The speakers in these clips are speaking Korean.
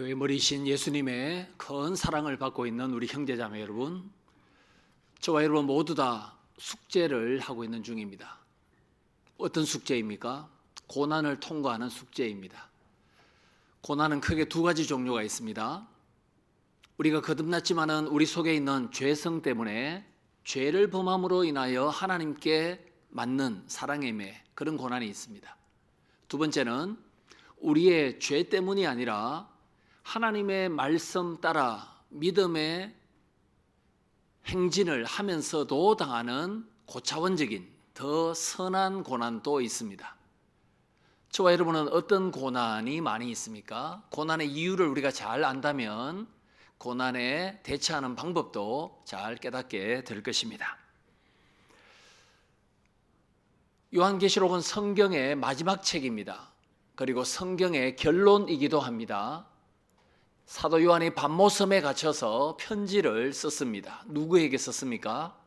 교회 머리신 예수님의 큰 사랑을 받고 있는 우리 형제자매 여러분, 저와 여러분 모두 다 숙제를 하고 있는 중입니다. 어떤 숙제입니까? 고난을 통과하는 숙제입니다. 고난은 크게 두 가지 종류가 있습니다. 우리가 거듭났지만은 우리 속에 있는 죄성 때문에 죄를 범함으로 인하여 하나님께 맞는 사랑의 매, 그런 고난이 있습니다. 두 번째는 우리의 죄 때문이 아니라 하나님의 말씀 따라 믿음의 행진을 하면서도 당하는 고차원적인 더 선한 고난도 있습니다. 저와 여러분은 어떤 고난이 많이 있습니까? 고난의 이유를 우리가 잘 안다면 고난에 대처하는 방법도 잘 깨닫게 될 것입니다. 요한계시록은 성경의 마지막 책입니다. 그리고 성경의 결론이기도 합니다. 사도 요한이 patmos섬에 갇혀서 편지를 썼습니다. 누구에게 썼습니까?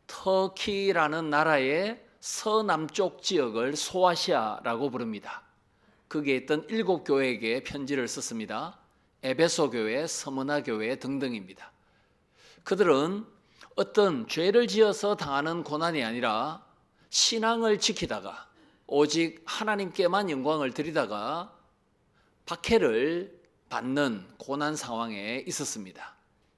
터키라는 나라의 서남쪽 지역을 소아시아라고 부릅니다. 거기에 있던 7교회에게 편지를 썼습니다. 에베소 교회, 스무나 교회 등등입니다. 그들은 어떤 죄를 지어서 당하는 고난이 아니라 신앙을 지키다가 오직 하나님께만 영광을 드리다가 박해를 받는 고난 상황에 있었습니다.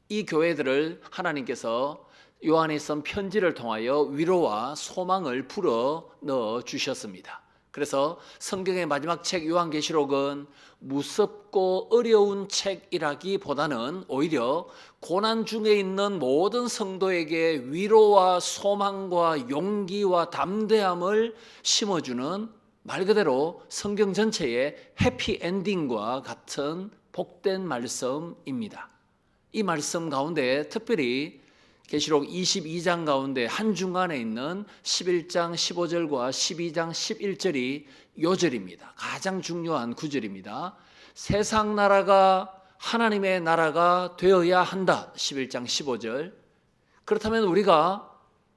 이 교회들을 하나님께서 요한이 쓴 편지를 통하여 위로와 소망을 불어 넣어 주셨습니다. 그래서 성경의 마지막 책 요한계시록은 무섭고 어려운 책이라기보다는 오히려 고난 중에 있는 모든 성도에게 위로와 소망과 용기와 담대함을 심어주는 말 그대로 성경 전체의 해피엔딩과 같은 복된 말씀입니다. 이 말씀 가운데 특별히 계시록 22장 가운데 한중간에 있는 11장 15절과 12장 11절이 요절입니다. 가장 중요한 구절입니다. 세상 나라가 하나님의 나라가 되어야 한다. 11장 15절. 그렇다면 우리가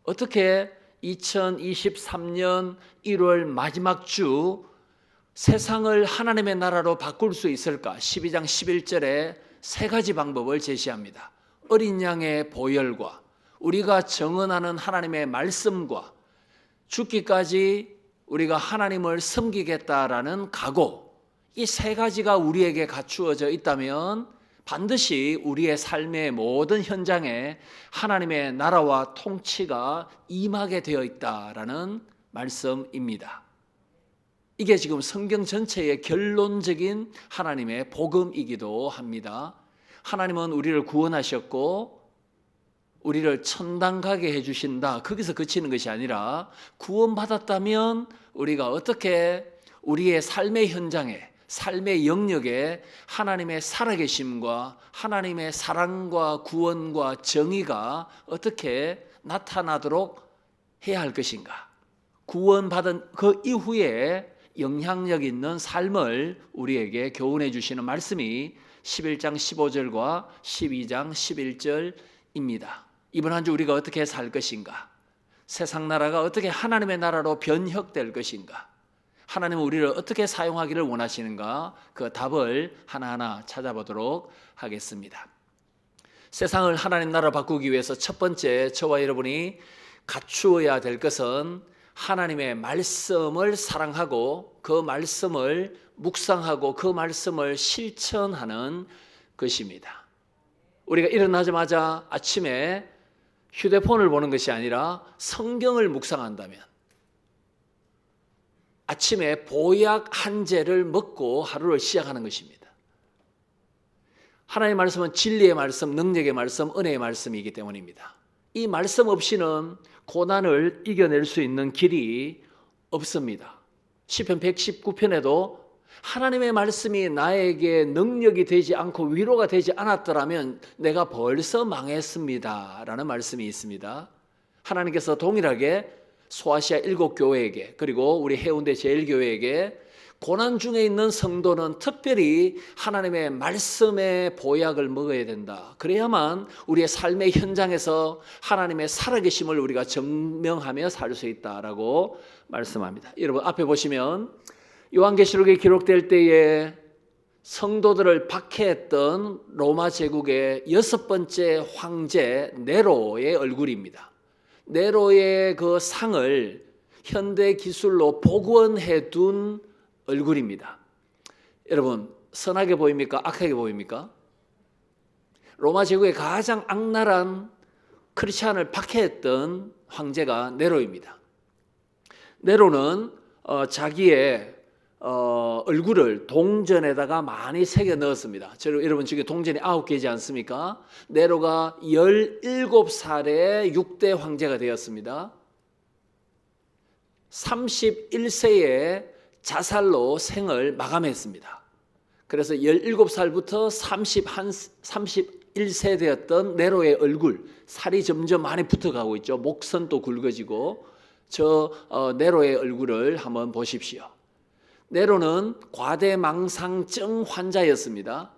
어떻게 2023년 1월 마지막 주 세상을 하나님의 나라로 바꿀 수 있을까? 12장 11절에 세 가지 방법을 제시합니다. 어린 양의 보혈과 우리가 정언하는 하나님의 말씀과 죽기까지 우리가 하나님을 섬기겠다라는 각오, 이 세 가지가 우리에게 갖추어져 있다면 반드시 우리의 삶의 모든 현장에 하나님의 나라와 통치가 임하게 되어 있다라는 말씀입니다. 이게 지금 성경 전체의 결론적인 하나님의 복음이기도 합니다. 하나님은 우리를 구원하셨고 우리를 천당 가게 해주신다. 거기서 그치는 것이 아니라 구원받았다면 우리가 어떻게 우리의 삶의 현장에, 삶의 영역에 하나님의 살아계심과 하나님의 사랑과 구원과 정의가 어떻게 나타나도록 해야 할 것인가. 구원받은 그 이후에 영향력 있는 삶을 우리에게 교훈해 주시는 말씀이 11장 15절과 12장 11절입니다. 이번 한 주 우리가 어떻게 살 것인가? 세상 나라가 어떻게 하나님의 나라로 변혁될 것인가? 하나님은 우리를 어떻게 사용하기를 원하시는가? 그 답을 하나하나 찾아보도록 하겠습니다. 세상을 하나님 나라로 바꾸기 위해서 첫 번째 저와 여러분이 갖추어야 될 것은 하나님의 말씀을 사랑하고 그 말씀을 묵상하고 그 말씀을 실천하는 것입니다. 우리가 일어나자마자 아침에 휴대폰을 보는 것이 아니라 성경을 묵상한다면 아침에 보약 한 제를 먹고 하루를 시작하는 것입니다. 하나님의 말씀은 진리의 말씀, 능력의 말씀, 은혜의 말씀이기 때문입니다. 이 말씀 없이는 고난을 이겨낼 수 있는 길이 없습니다. 시편 119편에도 하나님의 말씀이 나에게 능력이 되지 않고 위로가 되지 않았더라면 내가 벌써 망했습니다 라는 말씀이 있습니다. 하나님께서 동일하게 소아시아 7교회에게 그리고 우리 해운대 제일교회에게 고난 중에 있는 성도는 특별히 하나님의 말씀의 보약을 먹어야 된다. 그래야만 우리의 삶의 현장에서 하나님의 살아계심을 우리가 증명하며 살 수 있다라고 말씀합니다. 여러분 앞에 보시면 요한계시록에 기록될 때에 성도들을 박해했던 로마 제국의 6번째 황제 네로의 얼굴입니다. 네로의 그 상을 현대 기술로 복원해 둔 얼굴입니다. 여러분, 선하게 보입니까? 악하게 보입니까? 로마 제국의 가장 악랄한 크리스찬을 박해했던 황제가 네로입니다. 네로는 자기의 얼굴을 동전에다가 많이 새겨 넣었습니다. 여러분 지금 동전이 9개지 않습니까? 네로가 17살에 6대 황제가 되었습니다. 31세에 자살로 생을 마감했습니다. 그래서 17살부터 31세 되었던 네로의 얼굴, 살이 점점 많이 붙어가고 있죠. 목선도 굵어지고. 네로의 얼굴을 한번 보십시오. 네로는 과대망상증 환자였습니다.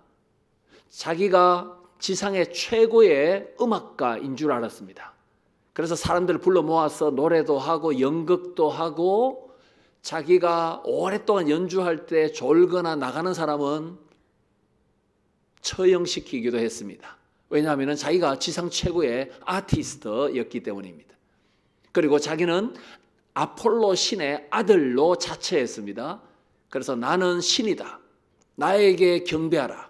자기가 지상의 최고의 음악가인 줄 알았습니다. 그래서 사람들을 불러 모아서 노래도 하고 연극도 하고, 자기가 오랫동안 연주할 때 졸거나 나가는 사람은 처형시키기도 했습니다. 왜냐하면 자기가 지상 최고의 아티스트였기 때문입니다. 그리고 자기는 아폴로 신의 아들로 자처했습니다. 그래서 나는 신이다, 나에게 경배하라.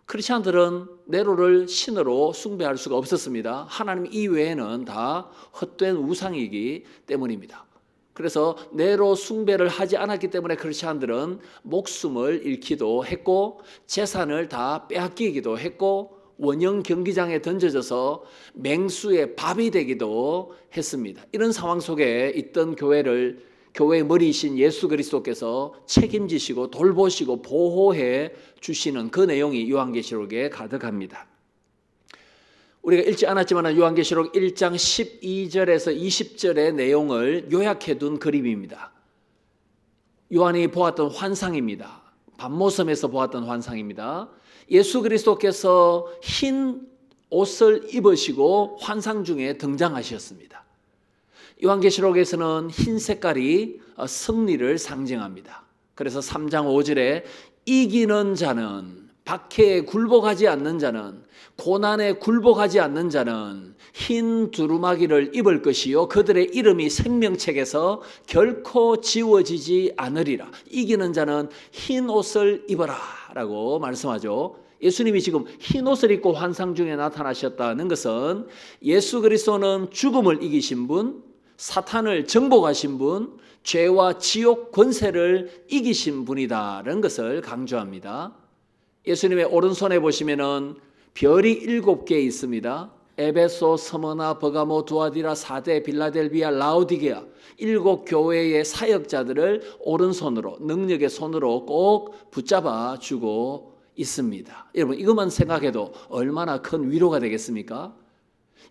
크리스찬들은 네로를 신으로 숭배할 수가 없었습니다. 하나님 이외에는 다 헛된 우상이기 때문입니다. 그래서 네로 숭배를 하지 않았기 때문에 크리스찬들은 목숨을 잃기도 했고, 재산을 다 빼앗기기도 했고, 원형 경기장에 던져져서 맹수의 밥이 되기도 했습니다. 이런 상황 속에 있던 교회의 머리이신 예수 그리스도께서 책임지시고 돌보시고 보호해 주시는 그 내용이 요한계시록에 가득합니다. 우리가 읽지 않았지만 요한계시록 1장 12절에서 20절의 내용을 요약해 둔 그림입니다. 요한이 보았던 환상입니다. 밤모섬에서 보았던 환상입니다. 예수 그리스도께서 흰 옷을 입으시고 환상 중에 등장하셨습니다. 요한계시록에서는 흰 색깔이 승리를 상징합니다. 그래서 3장 5절에 이기는 자는, 박해에 굴복하지 않는 자는, 고난에 굴복하지 않는 자는 흰 두루마기를 입을 것이요 그들의 이름이 생명책에서 결코 지워지지 않으리라. 이기는 자는 흰 옷을 입어라 라고 말씀하죠. 예수님이 지금 흰 옷을 입고 환상 중에 나타나셨다는 것은 예수 그리스도는 죽음을 이기신 분, 사탄을 정복하신 분, 죄와 지옥 권세를 이기신 분이다라는 것을 강조합니다. 예수님의 오른손에 보시면은 별이 7개 있습니다. 에베소, 스무나, 버가모, 두아디라, 사데, 빌라델비아, 라오디게아 7 교회의 사역자들을 오른손으로, 능력의 손으로 꼭 붙잡아 주고 있습니다. 여러분, 이것만 생각해도 얼마나 큰 위로가 되겠습니까?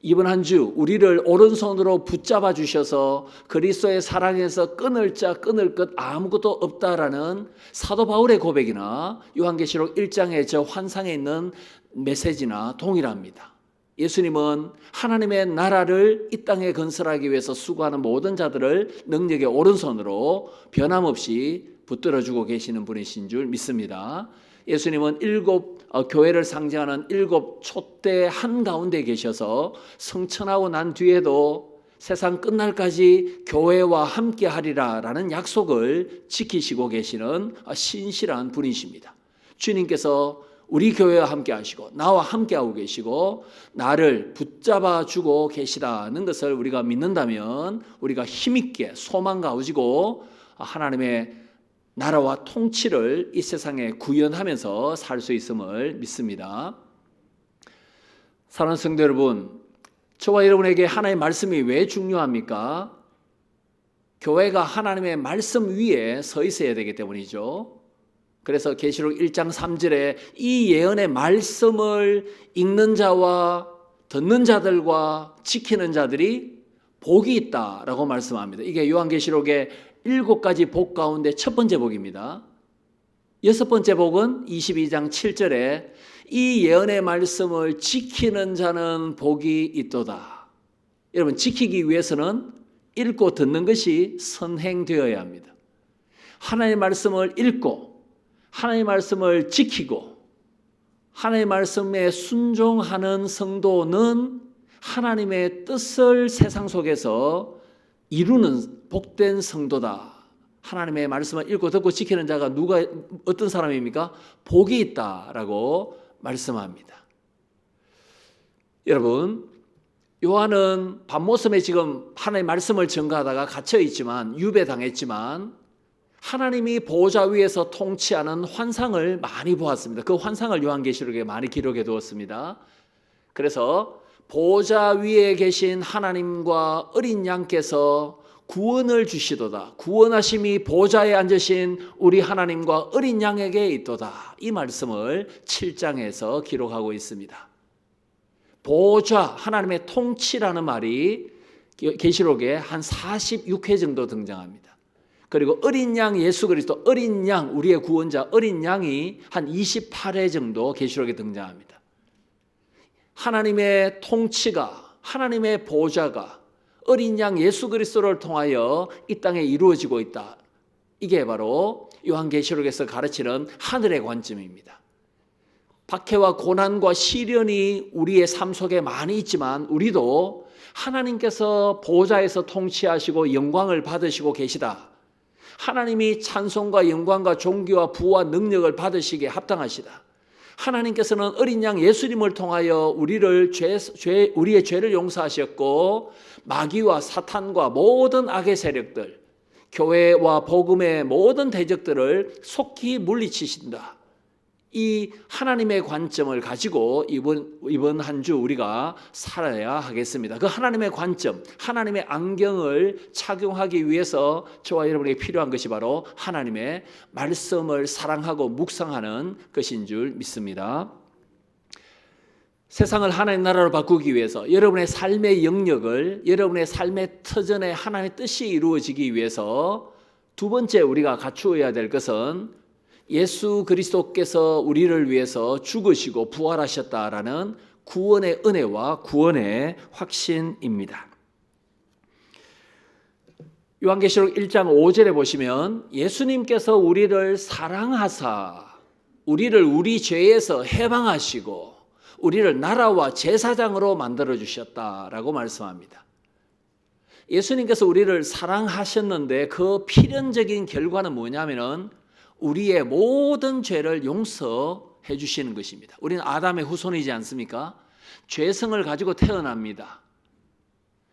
이번 한 주 우리를 오른손으로 붙잡아 주셔서 그리스도의 사랑에서 끊을 자 끊을 것 아무것도 없다라는 사도 바울의 고백이나 요한계시록 1장의 저 환상에 있는 메시지나 동일합니다. 예수님은 하나님의 나라를 이 땅에 건설하기 위해서 수고하는 모든 자들을 능력의 오른손으로 변함없이 붙들어주고 계시는 분이신 줄 믿습니다. 예수님은 7 교회를 상징하는 7 촛대 한가운데 계셔서 성천하고 난 뒤에도 세상 끝날까지 교회와 함께 하리라 라는 약속을 지키시고 계시는 신실한 분이십니다. 주님께서 우리 교회와 함께 하시고 나와 함께 하고 계시고 나를 붙잡아 주고 계시다는 것을 우리가 믿는다면 우리가 힘있게 소망 가지고 하나님의 나라와 통치를 이 세상에 구현하면서 살 수 있음을 믿습니다. 사랑하는 성도 여러분, 저와 여러분에게 하나님의 말씀이 왜 중요합니까? 교회가 하나님의 말씀 위에 서 있어야 되기 때문이죠. 그래서 계시록 1장 3절에 이 예언의 말씀을 읽는 자와 듣는 자들과 지키는 자들이 복이 있다라고 말씀합니다. 이게 요한계시록의 7가지 복 가운데 첫 번째 복입니다. 6번째 복은 22장 7절에 이 예언의 말씀을 지키는 자는 복이 있도다. 여러분, 지키기 위해서는 읽고 듣는 것이 선행되어야 합니다. 하나님의 말씀을 읽고 하나님의 말씀을 지키고 하나님의 말씀에 순종하는 성도는 하나님의 뜻을 세상 속에서 이루는 복된 성도다. 하나님의 말씀을 읽고 듣고 지키는 자가 어떤 사람입니까? 복이 있다라고 말씀합니다. 여러분, 요한은 밤모섬에 지금 하나님의 말씀을 전가하다가 갇혀 있지만, 유배당했지만 하나님이 보호자 위에서 통치하는 환상을 많이 보았습니다. 그 환상을 요한계시록에 많이 기록해 두었습니다. 그래서 보호자 위에 계신 하나님과 어린 양께서 구원을 주시도다. 구원하심이 보호자에 앉으신 우리 하나님과 어린 양에게 있도다. 이 말씀을 7장에서 기록하고 있습니다. 보호자, 하나님의 통치라는 말이 계시록에 한 46회 정도 등장합니다. 그리고 어린 양 예수 그리스도, 어린 양, 우리의 구원자 어린 양이 한 28회 정도 계시록에 등장합니다. 하나님의 통치가, 하나님의 보호자가 어린 양 예수 그리스도를 통하여 이 땅에 이루어지고 있다. 이게 바로 요한계시록에서 가르치는 하늘의 관점입니다. 박해와 고난과 시련이 우리의 삶 속에 많이 있지만 우리도 하나님께서 보호자에서 통치하시고 영광을 받으시고 계시다. 하나님이 찬송과 영광과 존귀와 부와 능력을 받으시기에 합당하시다. 하나님께서는 어린 양 예수님을 통하여 우리의 죄를 용서하셨고 마귀와 사탄과 모든 악의 세력들, 교회와 복음의 모든 대적들을 속히 물리치신다. 이 하나님의 관점을 가지고 이번 한 주 우리가 살아야 하겠습니다. 그 하나님의 관점, 하나님의 안경을 착용하기 위해서 저와 여러분에게 필요한 것이 바로 하나님의 말씀을 사랑하고 묵상하는 것인 줄 믿습니다. 세상을 하나님 나라로 바꾸기 위해서 여러분의 삶의 영역을, 여러분의 삶의 터전에 하나님의 뜻이 이루어지기 위해서 두 번째 우리가 갖추어야 될 것은 예수 그리스도께서 우리를 위해서 죽으시고 부활하셨다라는 구원의 은혜와 구원의 확신입니다. 요한계시록 1장 5절에 보시면 예수님께서 우리를 사랑하사 우리를 우리 죄에서 해방하시고 우리를 나라와 제사장으로 만들어 주셨다라고 말씀합니다. 예수님께서 우리를 사랑하셨는데 그 필연적인 결과는 뭐냐면은 우리의 모든 죄를 용서해 주시는 것입니다. 우리는 아담의 후손이지 않습니까? 죄성을 가지고 태어납니다.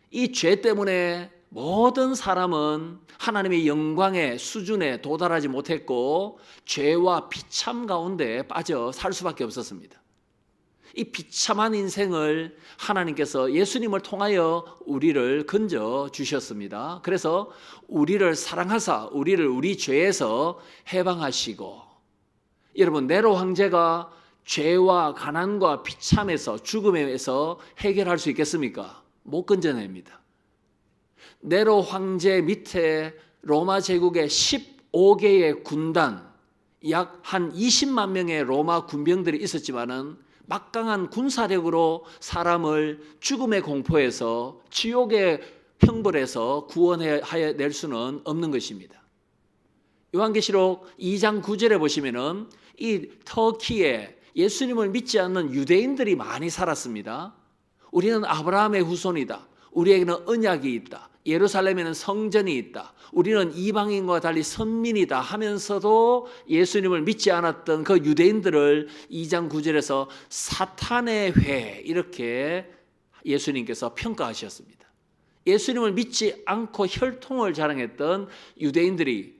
이 죄 때문에 모든 사람은 하나님의 영광의 수준에 도달하지 못했고 죄와 비참 가운데 빠져 살 수밖에 없었습니다. 이 비참한 인생을 하나님께서 예수님을 통하여 우리를 건져 주셨습니다. 그래서 우리를 사랑하사 우리를 우리 죄에서 해방하시고, 여러분 네로 황제가 죄와 가난과 비참에서 죽음에서 해결할 수 있겠습니까? 못 건져냅니다. 네로 황제 밑에 로마 제국의 15개의 군단, 약 한 20만 명의 로마 군병들이 있었지만은 막강한 군사력으로 사람을 죽음의 공포에서 지옥의 형벌에서 구원해낼 수는 없는 것입니다. 요한계시록 2장 9절에 보시면은 이 터키에 예수님을 믿지 않는 유대인들이 많이 살았습니다. 우리는 아브라함의 후손이다. 우리에게는 언약이 있다. 예루살렘에는 성전이 있다. 우리는 이방인과 달리 선민이다 하면서도 예수님을 믿지 않았던 그 유대인들을 2장 9절에서 사탄의 회 이렇게 예수님께서 평가하셨습니다. 예수님을 믿지 않고 혈통을 자랑했던 유대인들이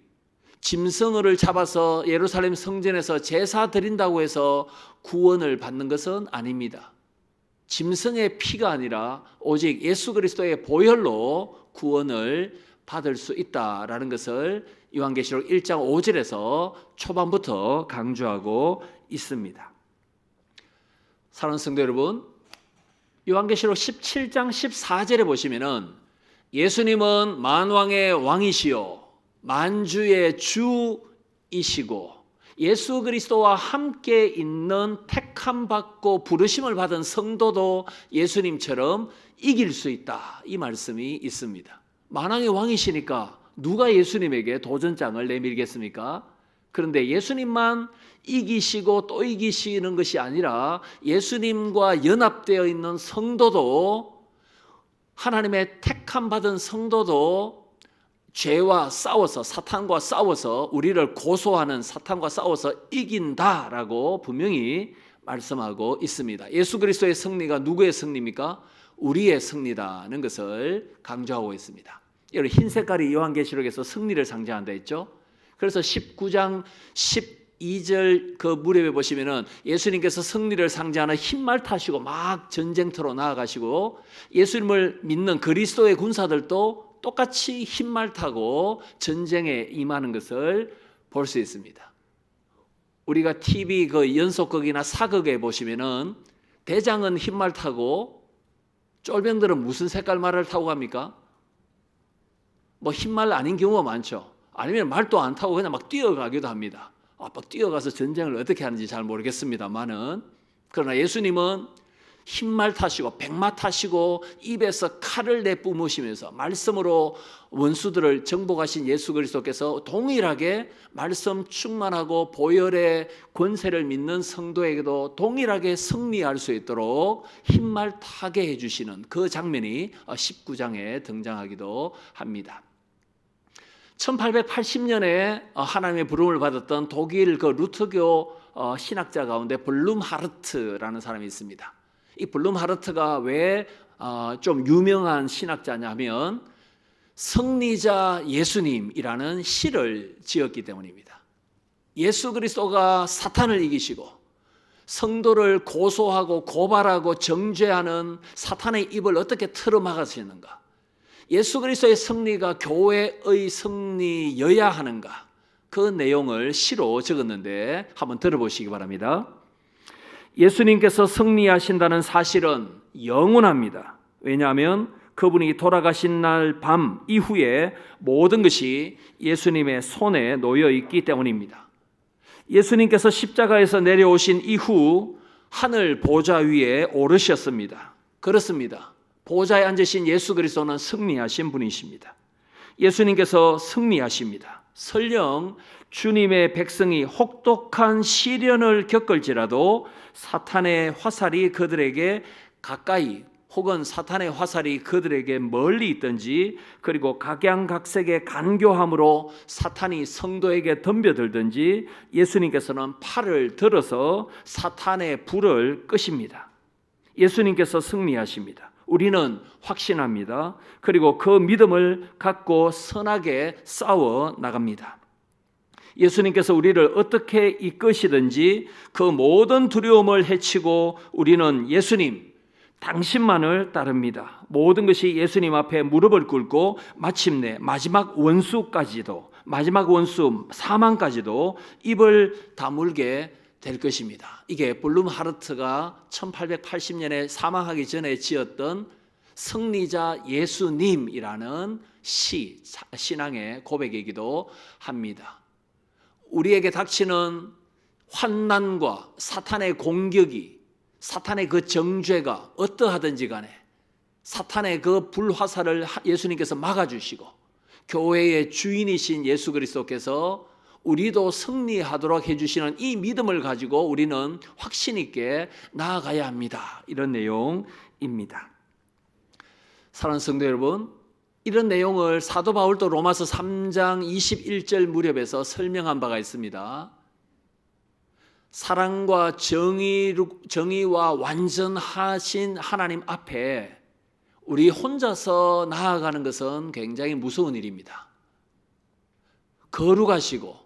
짐승을 잡아서 예루살렘 성전에서 제사 드린다고 해서 구원을 받는 것은 아닙니다. 짐승의 피가 아니라 오직 예수 그리스도의 보혈로 구원을 받을 수 있다라는 것을 요한계시록 1장 5절에서 초반부터 강조하고 있습니다. 사랑하는 성도 여러분, 요한계시록 17장 14절에 보시면은 예수님은 만왕의 왕이시요 만주의 주이시고 예수 그리스도와 함께 있는 택함 받고 부르심을 받은 성도도 예수님처럼 이길 수 있다. 이 말씀이 있습니다. 만왕의 왕이시니까 누가 예수님에게 도전장을 내밀겠습니까? 그런데 예수님만 이기시고 또 이기시는 것이 아니라 예수님과 연합되어 있는 성도도, 하나님의 택함 받은 성도도 죄와 싸워서, 사탄과 싸워서, 우리를 고소하는 사탄과 싸워서 이긴다라고 분명히 말씀하고 있습니다. 예수 그리스도의 승리가 누구의 승리입니까? 우리의 승리다는 것을 강조하고 있습니다. 여러분, 흰 색깔이 요한계시록에서 승리를 상징한다 했죠. 그래서 19장 12절 그 무렵에 보시면은 예수님께서 승리를 상징하는 흰말 타시고 막 전쟁터로 나아가시고, 예수님을 믿는 그리스도의 군사들도 똑같이 흰말 타고 전쟁에 임하는 것을 볼 수 있습니다. 우리가 TV 그 연속극이나 사극에 보시면은 대장은 흰말 타고 쫄병들은 무슨 색깔 말을 타고 갑니까? 뭐 흰말 아닌 경우가 많죠. 아니면 말도 안 타고 그냥 막 뛰어가기도 합니다. 막 뛰어가서 전쟁을 어떻게 하는지 잘 모르겠습니다만은, 그러나 예수님은 흰말 타시고 백마 타시고 입에서 칼을 내뿜으시면서 말씀으로 원수들을 정복하신 예수 그리스도께서 동일하게 말씀 충만하고 보혈의 권세를 믿는 성도에게도 동일하게 승리할 수 있도록 흰말 타게 해주시는 그 장면이 19장에 등장하기도 합니다. 1880년에 하나님의 부름을 받았던 독일 그 루터교 신학자 가운데 블룸하르트라는 사람이 있습니다. 이 블룸하르트가 왜 좀 유명한 신학자냐면 승리자 예수님이라는 시를 지었기 때문입니다. 예수 그리스도가 사탄을 이기시고 성도를 고소하고 고발하고 정죄하는 사탄의 입을 어떻게 틀어막으시는가, 예수 그리스도의 승리가 교회의 승리여야 하는가, 그 내용을 시로 적었는데 한번 들어보시기 바랍니다. 예수님께서 승리하신다는 사실은 영원합니다. 왜냐하면 그분이 돌아가신 날 밤 이후에 모든 것이 예수님의 손에 놓여 있기 때문입니다. 예수님께서 십자가에서 내려오신 이후 하늘 보좌 위에 오르셨습니다. 그렇습니다. 보좌에 앉으신 예수 그리스도는 승리하신 분이십니다. 예수님께서 승리하십니다. 설령 주님의 백성이 혹독한 시련을 겪을지라도 사탄의 화살이 그들에게 가까이 혹은 사탄의 화살이 그들에게 멀리 있든지, 그리고 각양각색의 간교함으로 사탄이 성도에게 덤벼들든지 예수님께서는 팔을 들어서 사탄의 불을 끄십니다. 예수님께서 승리하십니다. 우리는 확신합니다. 그리고 그 믿음을 갖고 선하게 싸워 나갑니다. 예수님께서 우리를 어떻게 이끄시든지 그 모든 두려움을 헤치고 우리는 예수님, 당신만을 따릅니다. 모든 것이 예수님 앞에 무릎을 꿇고 마침내 마지막 원수까지도, 마지막 원수 사망까지도 입을 다물게 될 것입니다. 이게 블룸하르트가 1880년에 사망하기 전에 지었던 승리자 예수님이라는 신앙의 고백이기도 합니다. 우리에게 닥치는 환난과 사탄의 공격이, 사탄의 그 정죄가 어떠하든지 간에 사탄의 그 불화살을 예수님께서 막아주시고 교회의 주인이신 예수 그리스도께서 우리도 승리하도록 해주시는 이 믿음을 가지고 우리는 확신 있게 나아가야 합니다. 이런 내용입니다. 사랑하는 성도 여러분, 이런 내용을 사도 바울도 로마서 3장 21절 무렵에서 설명한 바가 있습니다. 사랑과 정의와 완전하신 하나님 앞에 우리 혼자서 나아가는 것은 굉장히 무서운 일입니다. 거룩하시고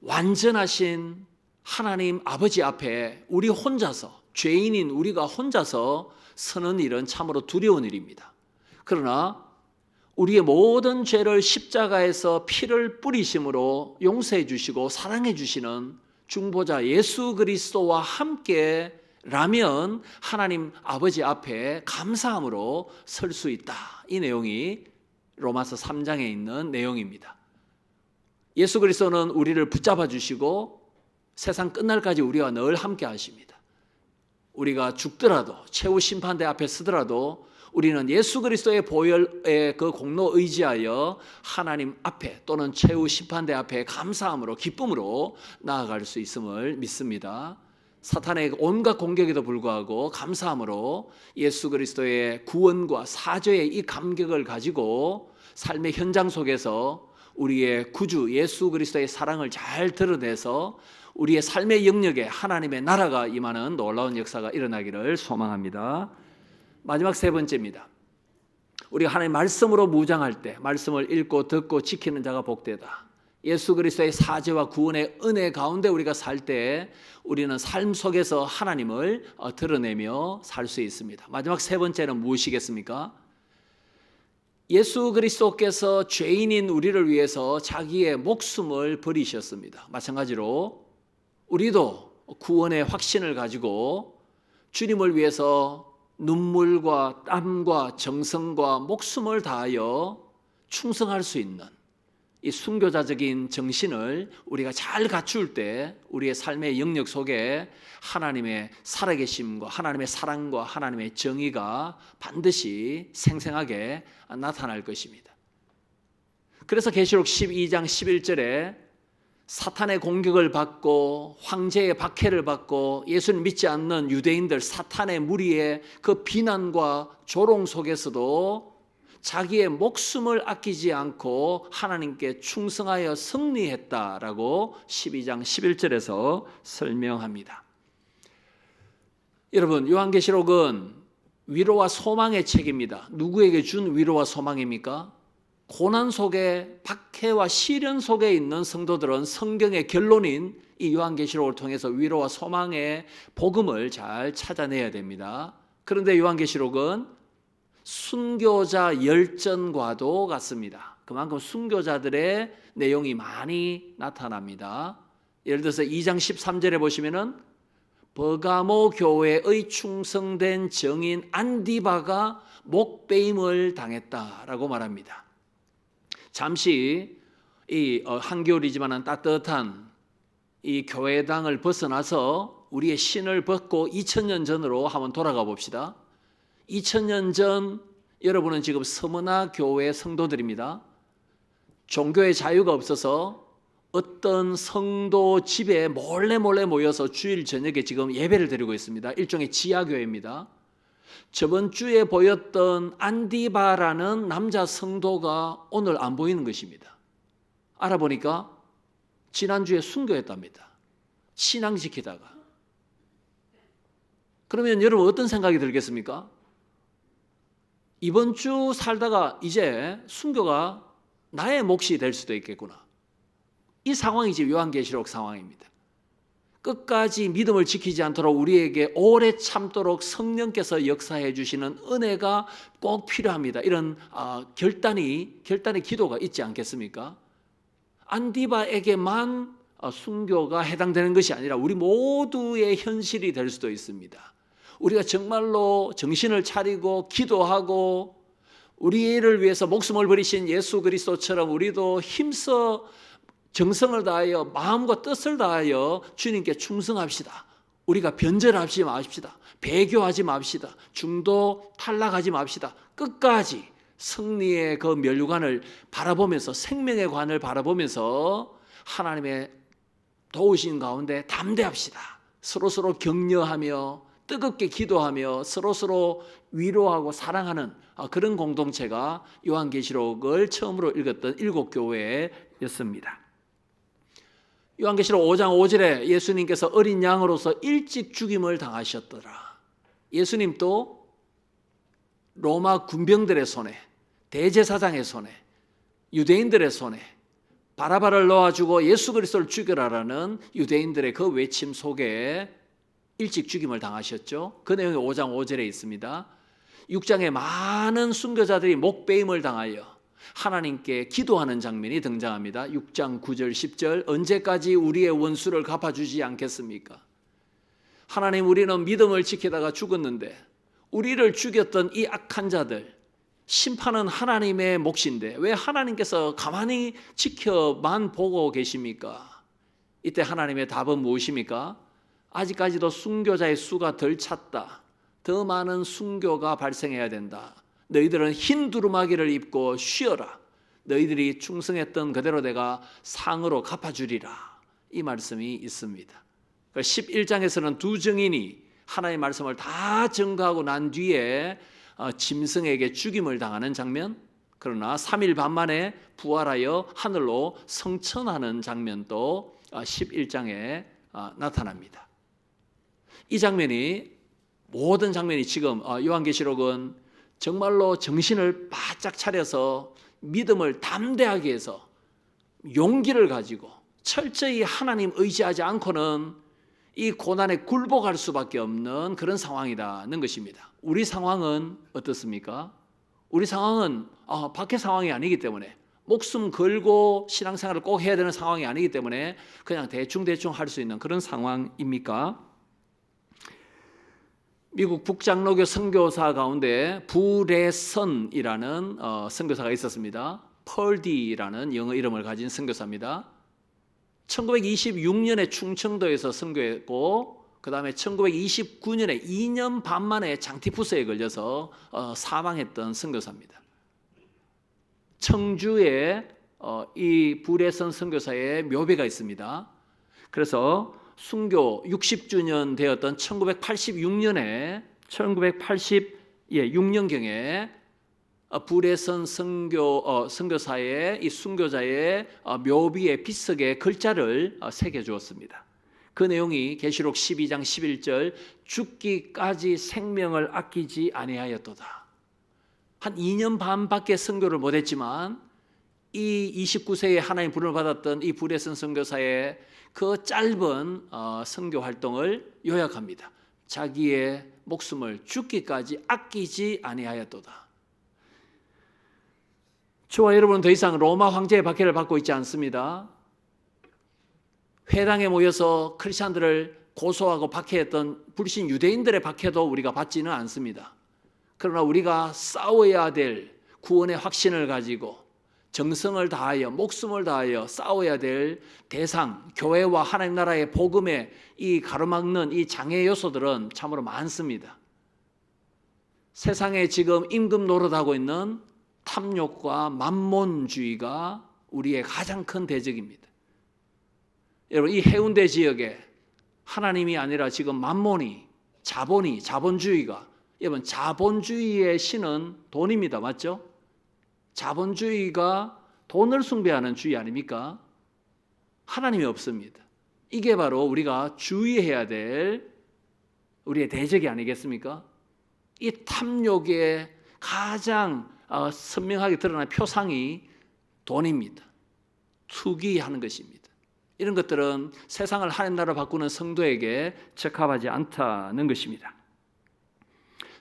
완전하신 하나님 아버지 앞에 우리 혼자서, 죄인인 우리가 혼자서 서는 일은 참으로 두려운 일입니다. 그러나 우리의 모든 죄를 십자가에서 피를 뿌리심으로 용서해 주시고 사랑해 주시는 중보자 예수 그리스도와 함께라면 하나님 아버지 앞에 감사함으로 설 수 있다. 이 내용이 로마서 3장에 있는 내용입니다. 예수 그리스도는 우리를 붙잡아 주시고 세상 끝날까지 우리와 늘 함께 하십니다. 우리가 죽더라도, 최후 심판대 앞에 서더라도 우리는 예수 그리스도의 보혈의 그 공로 의지하여 하나님 앞에 또는 최후 심판대 앞에 감사함으로 기쁨으로 나아갈 수 있음을 믿습니다. 사탄의 온갖 공격에도 불구하고 감사함으로 예수 그리스도의 구원과 사죄의 이 감격을 가지고 삶의 현장 속에서 우리의 구주 예수 그리스도의 사랑을 잘 드러내서 우리의 삶의 영역에 하나님의 나라가 임하는 놀라운 역사가 일어나기를 소망합니다. 마지막 세 번째입니다. 우리가 하나님의 말씀으로 무장할 때 말씀을 읽고 듣고 지키는 자가 복되다. 예수 그리스도의 사죄와 구원의 은혜 가운데 우리가 살 때 우리는 삶 속에서 하나님을 드러내며 살 수 있습니다. 마지막 세 번째는 무엇이겠습니까? 예수 그리스도께서 죄인인 우리를 위해서 자기의 목숨을 버리셨습니다. 마찬가지로 우리도 구원의 확신을 가지고 주님을 위해서 눈물과 땀과 정성과 목숨을 다하여 충성할 수 있는 이 순교자적인 정신을 우리가 잘 갖출 때 우리의 삶의 영역 속에 하나님의 살아계심과 하나님의 사랑과 하나님의 정의가 반드시 생생하게 나타날 것입니다. 그래서 계시록 12장 11절에 사탄의 공격을 받고 황제의 박해를 받고 예수를 믿지 않는 유대인들 사탄의 무리의 그 비난과 조롱 속에서도 자기의 목숨을 아끼지 않고 하나님께 충성하여 승리했다라고 12장 11절에서 설명합니다. 여러분, 요한계시록은 위로와 소망의 책입니다. 누구에게 준 위로와 소망입니까? 고난 속에 박해와 시련 속에 있는 성도들은 성경의 결론인 이 요한계시록을 통해서 위로와 소망의 복음을 잘 찾아내야 됩니다. 그런데 요한계시록은 순교자 열전과도 같습니다. 그만큼 순교자들의 내용이 많이 나타납니다. 예를 들어서 2장 13절에 보시면은 버가모 교회의 충성된 정인 안디바가 목베임을 당했다라고 말합니다. 잠시 이 한겨울이지만은 따뜻한 이 교회당을 벗어나서 우리의 신을 벗고 2000년 전으로 한번 돌아가 봅시다. 2000년 전 여러분은 지금 서머나 교회 성도들입니다. 종교의 자유가 없어서 어떤 성도 집에 몰래 모여서 주일 저녁에 지금 예배를 드리고 있습니다. 일종의 지하교회입니다. 저번 주에 보였던 안디바라는 남자 성도가 오늘 안 보이는 것입니다. 알아보니까 지난주에 순교했답니다. 신앙 지키다가. 그러면 여러분 어떤 생각이 들겠습니까? 이번 주 살다가 이제 순교가 나의 몫이 될 수도 있겠구나. 이 상황이 지금 요한계시록 상황입니다. 끝까지 믿음을 지키지 않도록 우리에게 오래 참도록 성령께서 역사해 주시는 은혜가 꼭 필요합니다. 이런 결단의 기도가 있지 않겠습니까? 안디바에게만 순교가 해당되는 것이 아니라 우리 모두의 현실이 될 수도 있습니다. 우리가 정말로 정신을 차리고 기도하고 우리를 위해서 목숨을 버리신 예수 그리스도처럼 우리도 힘써 정성을 다하여 마음과 뜻을 다하여 주님께 충성합시다. 우리가 변절하지 맙시다. 배교하지 맙시다. 중도 탈락하지 맙시다. 끝까지 승리의 그 면류관을 바라보면서 생명의 관을 바라보면서 하나님의 도우신 가운데 담대합시다. 서로서로 격려하며 뜨겁게 기도하며 서로서로 위로하고 사랑하는 그런 공동체가 요한계시록을 처음으로 읽었던 7교회였습니다. 요한계시록 5장 5절에 예수님께서 어린 양으로서 일찍 죽임을 당하셨더라. 예수님도 로마 군병들의 손에, 대제사장의 손에, 유대인들의 손에 바라바를 놓아주고 예수 그리스도를 죽여라라는 유대인들의 그 외침 속에 일찍 죽임을 당하셨죠. 그 내용이 5장 5절에 있습니다. 6장에 많은 순교자들이 목베임을 당하여 하나님께 기도하는 장면이 등장합니다. 6장 9절 10절 언제까지 우리의 원수를 갚아주지 않겠습니까? 하나님, 우리는 믿음을 지키다가 죽었는데 우리를 죽였던 이 악한 자들, 심판은 하나님의 몫인데 왜 하나님께서 가만히 지켜만 보고 계십니까? 이때 하나님의 답은 무엇입니까? 아직까지도 순교자의 수가 덜 찼다. 더 많은 순교가 발생해야 된다. 너희들은 흰 두루마기를 입고 쉬어라. 너희들이 충성했던 그대로 내가 상으로 갚아주리라. 이 말씀이 있습니다. 11장에서는 두 증인이 하나님의 말씀을 다 증거하고 난 뒤에 짐승에게 죽임을 당하는 장면, 그러나 3일 반 만에 부활하여 하늘로 성천하는 장면도 11장에 나타납니다. 이 장면이, 모든 장면이 지금 요한계시록은 정말로 정신을 바짝 차려서 믿음을 담대하게 해서 용기를 가지고 철저히 하나님 의지하지 않고는 이 고난에 굴복할 수밖에 없는 그런 상황이라는 것입니다. 우리 상황은 어떻습니까? 우리 상황은 밖의 상황이 아니기 때문에, 목숨 걸고 신앙생활을 꼭 해야 되는 상황이 아니기 때문에 그냥 대충 할 수 있는 그런 상황입니까? 미국 북장로교 선교사 가운데 부레선이라는 선교사가 있었습니다. 펄디라는 영어 이름을 가진 선교사입니다. 1926년에 충청도에서 선교했고, 그 다음에 1929년에 2년 반 만에 장티푸스에 걸려서 사망했던 선교사입니다. 청주에 이 부레선 선교사의 묘비가 있습니다. 그래서 순교 60주년 되었던 1986년에 1986년경에 부레선 선교사의 이 순교자의 묘비의 빗석에 글자를 새겨 주었습니다. 그 내용이 계시록 12장 11절 죽기까지 생명을 아끼지 아니하였도다. 한 2년 반밖에 선교를 못했지만 이 29세에 하나님 부름을 받았던 이 부레선 선교사의 그 짧은 선교 활동을 요약합니다. 자기의 목숨을 죽기까지 아끼지 아니하였도다. 저와 여러분은 더 이상 로마 황제의 박해를 받고 있지 않습니다. 회당에 모여서 크리스찬들을 고소하고 박해했던 불신 유대인들의 박해도 우리가 받지는 않습니다. 그러나 우리가 싸워야 될 구원의 확신을 가지고 정성을 다하여 목숨을 다하여 싸워야 될 대상, 교회와 하나님 나라의 복음의 이 가로막는 이 장애 요소들은 참으로 많습니다. 세상에 지금 임금 노릇하고 있는 탐욕과 만몬주의가 우리의 가장 큰 대적입니다. 여러분, 이 해운대 지역에 하나님이 아니라 지금 만몬이, 자본주의가, 여러분, 자본주의의 신은 돈입니다. 맞죠? 자본주의가 돈을 숭배하는 주의 아닙니까? 하나님이 없습니다. 이게 바로 우리가 주의해야 될 우리의 대적이 아니겠습니까? 이 탐욕의 가장 선명하게 드러난 표상이 돈입니다. 투기하는 것입니다. 이런 것들은 세상을 하나님 나라로 바꾸는 성도에게 적합하지 않다는 것입니다.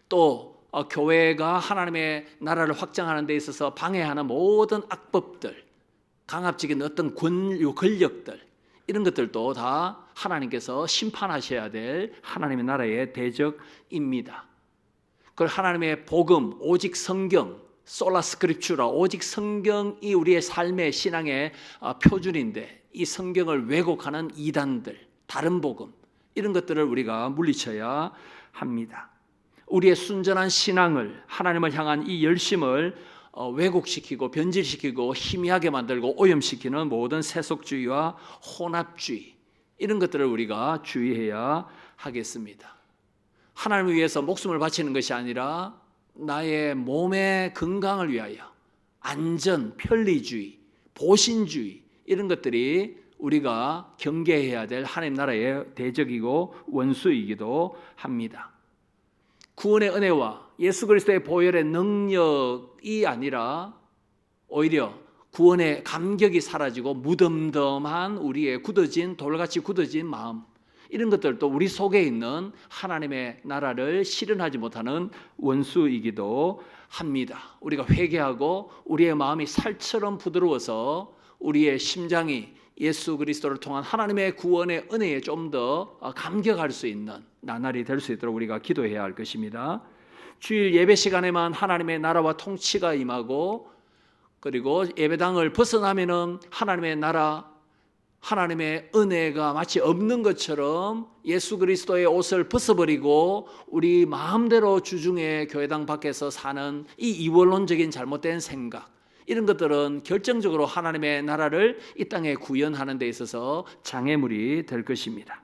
또 교회가 하나님의 나라를 확장하는 데 있어서 방해하는 모든 악법들, 강압적인 어떤 권력들, 이런 것들도 다 하나님께서 심판하셔야 될 하나님의 나라의 대적입니다. 그걸 하나님의 복음, 오직 성경, 솔라 스크립추라, 오직 성경이 우리의 삶의 신앙의 표준인데, 이 성경을 왜곡하는 이단들, 다른 복음, 이런 것들을 우리가 물리쳐야 합니다. 우리의 순전한 신앙을, 하나님을 향한 이 열심을 왜곡시키고 변질시키고 희미하게 만들고 오염시키는 모든 세속주의와 혼합주의, 이런 것들을 우리가 주의해야 하겠습니다. 하나님을 위해서 목숨을 바치는 것이 아니라 나의 몸의 건강을 위하여 안전, 편리주의, 보신주의, 이런 것들이 우리가 경계해야 될 하나님 나라의 대적이고 원수이기도 합니다. 구원의 은혜와 예수 그리스도의 보혈의 능력이 아니라 오히려 구원의 감격이 사라지고 무덤덤한 우리의 돌같이 굳어진 마음, 이런 것들도 우리 속에 있는 하나님의 나라를 실현하지 못하는 원수이기도 합니다. 우리가 회개하고 우리의 마음이 살처럼 부드러워서 우리의 심장이 예수 그리스도를 통한 하나님의 구원의 은혜에 좀 더 감격할 수 있는 나날이 될 수 있도록 우리가 기도해야 할 것입니다. 주일 예배 시간에만 하나님의 나라와 통치가 임하고, 그리고 예배당을 벗어나면은 하나님의 나라, 하나님의 은혜가 마치 없는 것처럼 예수 그리스도의 옷을 벗어버리고 우리 마음대로 주중에 교회당 밖에서 사는 이 이원론적인 잘못된 생각, 이런 것들은 결정적으로 하나님의 나라를 이 땅에 구현하는 데 있어서 장애물이 될 것입니다.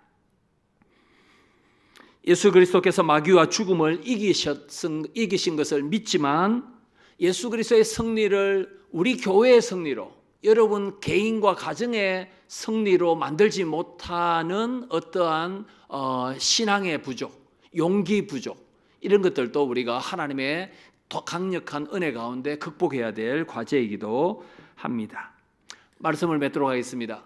예수 그리스도께서 마귀와 죽음을 이기신 것을 믿지만 예수 그리스도의 승리를 우리 교회의 승리로, 여러분 개인과 가정의 승리로 만들지 못하는 어떠한 신앙의 부족, 용기 부족, 이런 것들도 우리가 하나님의 더 강력한 은혜 가운데 극복해야 될 과제이기도 합니다. 말씀을 맺도록 하겠습니다.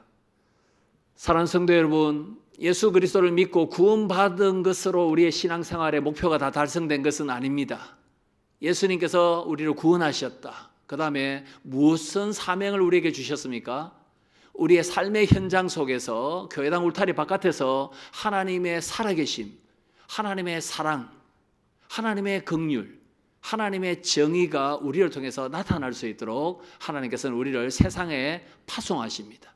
사랑하는 성도 여러분, 예수 그리스도를 믿고 구원받은 것으로 우리의 신앙생활의 목표가 다 달성된 것은 아닙니다. 예수님께서 우리를 구원하셨다. 그 다음에 무슨 사명을 우리에게 주셨습니까? 우리의 삶의 현장 속에서 교회당 울타리 바깥에서 하나님의 살아계심, 하나님의 사랑, 하나님의 긍휼, 하나님의 정의가 우리를 통해서 나타날 수 있도록 하나님께서는 우리를 세상에 파송하십니다.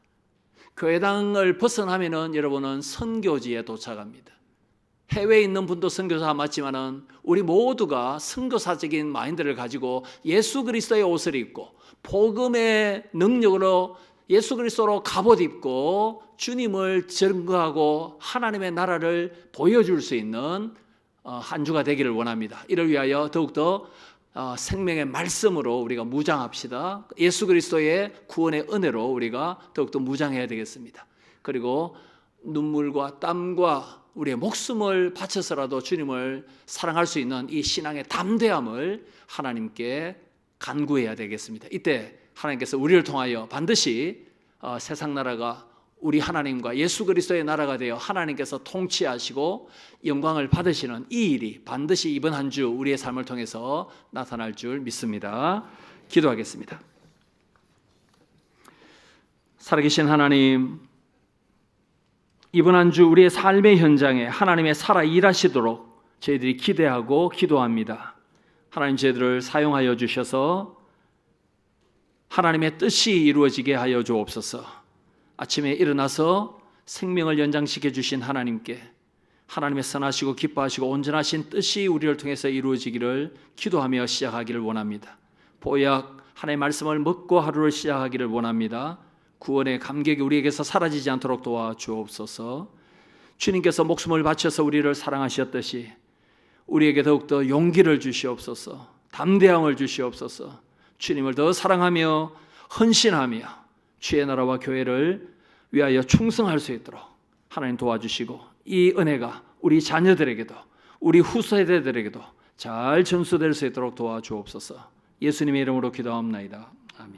교회당을 벗어나면은 여러분은 선교지에 도착합니다. 해외에 있는 분도 선교사 맞지만은 우리 모두가 선교사적인 마인드를 가지고 예수 그리스도의 옷을 입고 복음의 능력으로 예수 그리스도로 갑옷 입고 주님을 증거하고 하나님의 나라를 보여줄 수 있는 한 주가 되기를 원합니다. 이를 위하여 더욱더 생명의 말씀으로 우리가 무장합시다. 예수 그리스도의 구원의 은혜로 우리가 더욱더 무장해야 되겠습니다. 그리고 눈물과 땀과 우리의 목숨을 바쳐서라도 주님을 사랑할 수 있는 이 신앙의 담대함을 하나님께 간구해야 되겠습니다. 이때 하나님께서 우리를 통하여 반드시 세상 나라가 우리 하나님과 예수 그리스도의 나라가 되어 하나님께서 통치하시고 영광을 받으시는 이 일이 반드시 이번 한 주 우리의 삶을 통해서 나타날 줄 믿습니다. 기도하겠습니다. 살아계신 하나님, 이번 한 주 우리의 삶의 현장에 하나님의 살아 일하시도록 저희들이 기대하고 기도합니다. 하나님, 저희들을 사용하여 주셔서 하나님의 뜻이 이루어지게 하여 주옵소서. 아침에 일어나서 생명을 연장시켜 주신 하나님께 하나님의 선하시고 기뻐하시고 온전하신 뜻이 우리를 통해서 이루어지기를 기도하며 시작하기를 원합니다. 보약 하나님의 말씀을 먹고 하루를 시작하기를 원합니다. 구원의 감격이 우리에게서 사라지지 않도록 도와주옵소서. 주님께서 목숨을 바쳐서 우리를 사랑하셨듯이 우리에게 더욱더 용기를 주시옵소서. 담대함을 주시옵소서. 주님을 더 사랑하며 헌신하며 주의 나라와 교회를 위하여 충성할 수 있도록 하나님 도와주시고 이 은혜가 우리 자녀들에게도 우리 후세대들에게도 잘 전수될 수 있도록 도와주옵소서. 예수님의 이름으로 기도합나이다. 아멘.